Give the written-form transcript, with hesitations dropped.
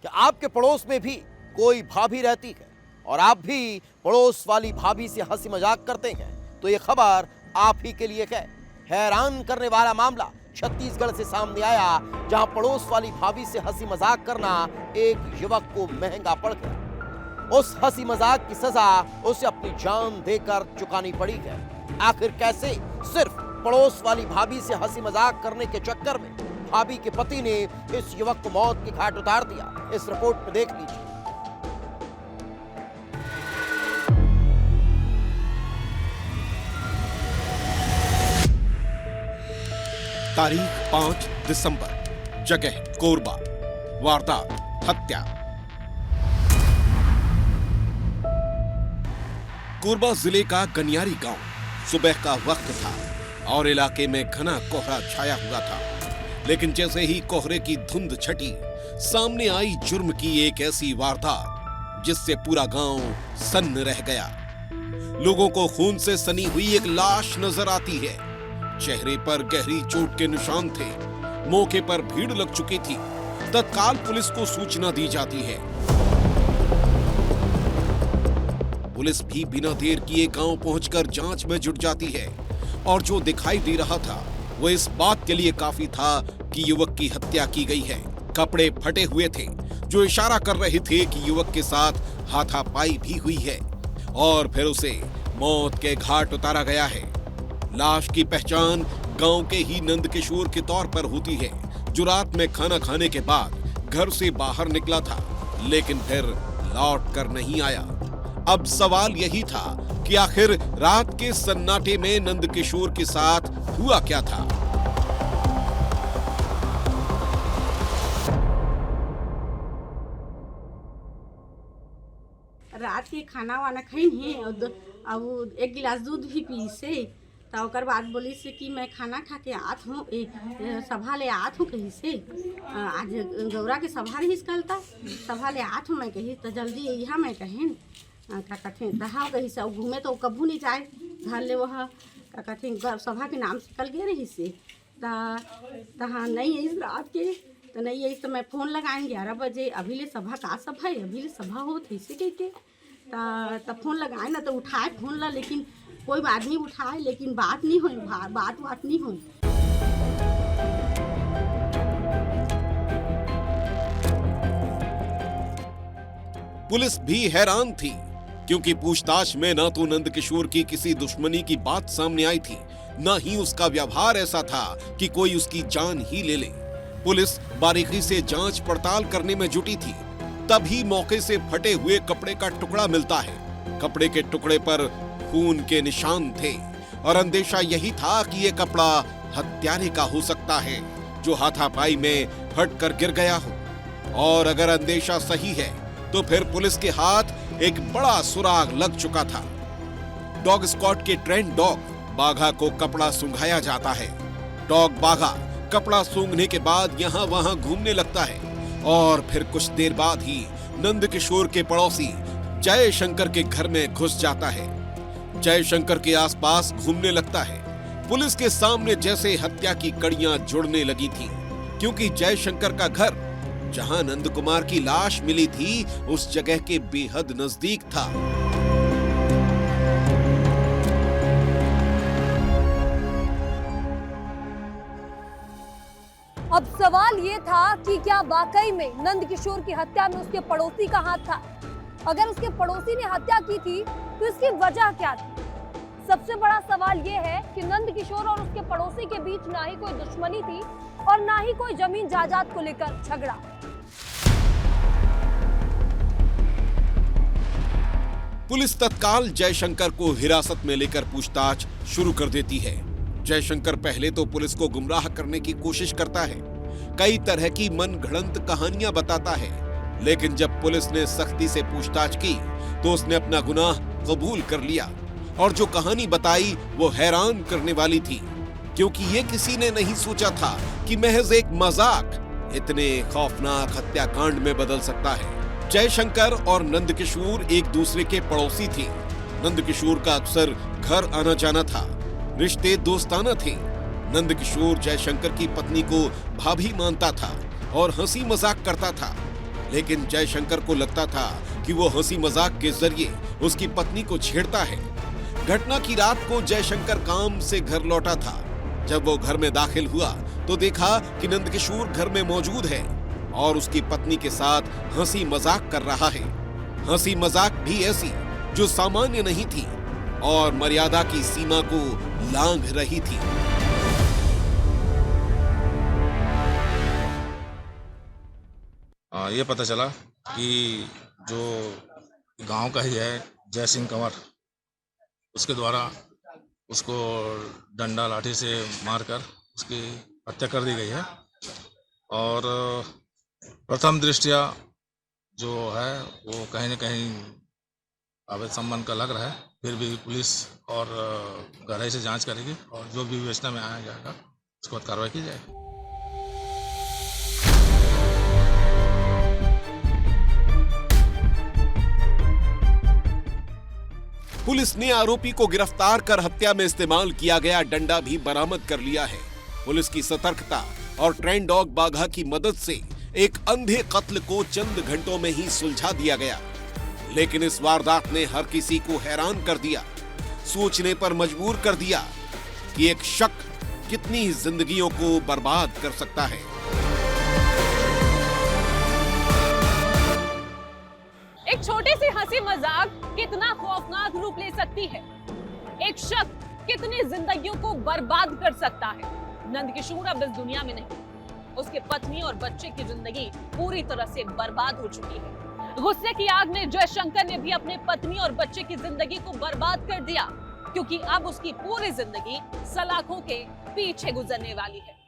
कि आपके पड़ोस में भी कोई भाभी रहती है और आप भी पड़ोस वाली भाभी से हंसी मजाक करते हैं, तो ये खबर आप ही के लिए है। हैरान करने वाला मामला छत्तीसगढ़ से सामने आया, जहां पड़ोस वाली भाभी से हंसी मजाक करना एक युवक को महंगा पड़ गया। उस हंसी मजाक की सजा उसे अपनी जान देकर चुकानी पड़ी है। आखिर कैसे? सिर्फ पड़ोस वाली भाभी से हंसी मजाक करने के चक्कर में भाभी के पति ने इस युवक को मौत के घाट उतार दिया। इस रिपोर्ट में देख लीजिए। तारीख 5 दिसंबर, जगह कोरबा, वारदात हत्या। कोरबा जिले का गनियारी गांव। सुबह का वक्त था और इलाके में घना कोहरा छाया हुआ था, लेकिन जैसे ही कोहरे की धुंध छटी, सामने आई जुर्म की एक ऐसी वारदात जिससे पूरा गांव सन्न रह गया। लोगों को खून से सनी हुई एक लाश नजर आती है। चेहरे पर गहरी चोट के निशान थे। मौके पर भीड़ लग चुकी थी। तत्काल पुलिस को सूचना दी जाती है। पुलिस भी बिना देर किए गांव पहुंचकर जांच में जुट जाती है और जो दिखाई दे रहा था वो इस बात के लिए काफी था कि युवक की हत्या की गई है। कपड़े फटे हुए थे जो इशारा कर रहे थे कि युवक के साथ हाथापाई भी हुई है और फिर उसे मौत के घाट उतारा गया है। लाश की पहचान गांव के ही नंदकिशोर के तौर पर होती है, जो रात में खाना खाने के बाद घर से बाहर निकला था, लेकिन फिर लौट कर नहीं आया। अब सवाल यही था कि आखिर रात के सन्नाटे में नंदकिशोर के साथ हुआ क्या था। रात के खाना वाना खैन है और एक गिलास दूध भी पी से, तो ओकर बाद बोली से कि मैं खाना खा के आत हूँ, सभा ले आत हूँ कहीं से। आज गौरा के सभा रही कलता, सभा ले आत हूँ मैं कही, तो जल्दी यहाँ मैं कहें का कथें तहा कही से घूमे तो कभू नहीं जाए घर ले, वह का कथें सभा के नाम से कल गए रही से तहाँ नहीं है इस रात के, तो नहीं है तो मैं फ़ोन लगाएँ 11 बजे, अभी ले सभा का सभा है, अभी ले सभा हो थी से कह के तब फ़ोन लगाए ना, तो उठाए फ़ोन ला, लेकिन कोई आदमी उठाए, लेकिन बात नहीं हुई, बात नहीं हुई। पुलिस भी हैरान थी, क्योंकि पूछताछ में न तो नंदकिशोर की किसी दुश्मनी की बात सामने आई थी, न ही उसका व्यवहार ऐसा था कि कोई उसकी जान ही ले ले। पुलिस बारीकी से जांच पड़ताल करने में जुटी थी, तभी मौके से फटे हुए कपड़े का टुकड़ा मिलता है। कपड़े के टुकड़े पर खून के निशान थे और अंदेशा यही था कि ये कपड़ा हत्यारे का हो सकता है, जो हाथापाई में फट कर गिर गया हो। और अगर अंदेशा सही है तो फिर पुलिस के हाथ एक बड़ा सुराग लग चुका था। डॉग स्क्वाड के ट्रेंड डॉग बाघा को कपड़ा सूंघाया जाता है। डॉग बाघा कपड़ा सूंघने के बाद यहाँ वहाँ घूमने लगता है और फिर कुछ देर बाद ही नंदकिशोर के पड़ोसी जयशंकर के घर में घुस जाता है। जयशंकर के आसपास घूमने लगता है। पुलिस के सामने जैसे हत्या की कड़ियां जुड़ने लगी थी, क्योंकि जयशंकर का घर जहां नंदकुमार की लाश मिली थी उस जगह के बेहद नजदीक था। अब सवाल ये था कि क्या वाकई में नंदकिशोर की हत्या में उसके पड़ोसी का हाथ था? अगर उसके पड़ोसी ने हत्या की थी तो इसकी वजह क्या थी? सबसे बड़ा सवाल ये है कि नंदकिशोर और उसके पड़ोसी के बीच ना ही कोई दुश्मनी थी और ना ही कोई जमीन जायदाद को लेकर झगड़ा। पुलिस तत्काल जयशंकर को हिरासत में लेकर पूछताछ शुरू कर देती है। जयशंकर पहले तो पुलिस को गुमराह करने की कोशिश करता है, कई तरह की मनगढ़ंत कहानियां बताता है, लेकिन जब पुलिस ने सख्ती से पूछताछ की तो उसने अपना गुनाह कबूल कर लिया और जो कहानी बताई वो हैरान करने वाली थी, क्योंकि ये किसी ने नहीं सोचा था कि महज एक मजाक इतने खौफनाक हत्याकांड में बदल सकता है। जयशंकर और नंदकिशोर एक दूसरे के पड़ोसी थे। नंदकिशोर का अक्सर घर आना जाना था, रिश्ते दोस्ताना थे। नंदकिशोर जयशंकर की पत्नी को भाभी मानता था और हंसी मजाक करता था, लेकिन जयशंकर को लगता था कि वो हंसी मजाक के जरिए उसकी पत्नी को छेड़ता है। घटना की रात को जयशंकर काम से घर लौटा था। जब वो घर में दाखिल हुआ तो देखा कि नंदकिशोर घर में मौजूद है और उसकी पत्नी के साथ हंसी मजाक कर रहा है। हंसी मजाक भी ऐसी जो सामान्य नहीं थी और मर्यादा की सीमा को लांघ रही थी। ये पता चला कि जो गांव का ही है जय सिंह कंवर, उसके द्वारा उसको डंडा लाठी से मारकर उसकी हत्या कर दी गई है। और प्रथम दृष्टया जो है वो कहीं न कहीं अवैध संबंध का लग रहा है। फिर भी पुलिस और गहराई से जांच करेगी और जो भी विवेचना में आया जाएगा उसके बाद कार्रवाई की जाएगी। पुलिस ने आरोपी को गिरफ्तार कर हत्या में इस्तेमाल किया गया डंडा भी बरामद कर लिया है। पुलिस की सतर्कता और ट्रेन डॉग बाघा की मदद से एक अंधे कत्ल को चंद घंटों में ही सुलझा दिया गया। लेकिन इस वारदात ने हर किसी को हैरान कर दिया, सोचने पर मजबूर कर दिया कि एक शक कितनी जिंदगियों को बर्बाद कर सकता है। एक छोटी सी हंसी मजाक कितना खौफनाक रूप ले सकती है। एक शक कितनी जिंदगियों को बर्बाद कर सकता है। नंदकिशोर अब इस दुनिया में नहीं, उसके पत्नी और बच्चे की जिंदगी पूरी तरह से बर्बाद हो चुकी है। गुस्से की आग में जयशंकर ने भी अपने पत्नी और बच्चे की जिंदगी को बर्बाद कर दिया, क्योंकि अब उसकी पूरी जिंदगी सलाखों के पीछे गुजरने वाली है।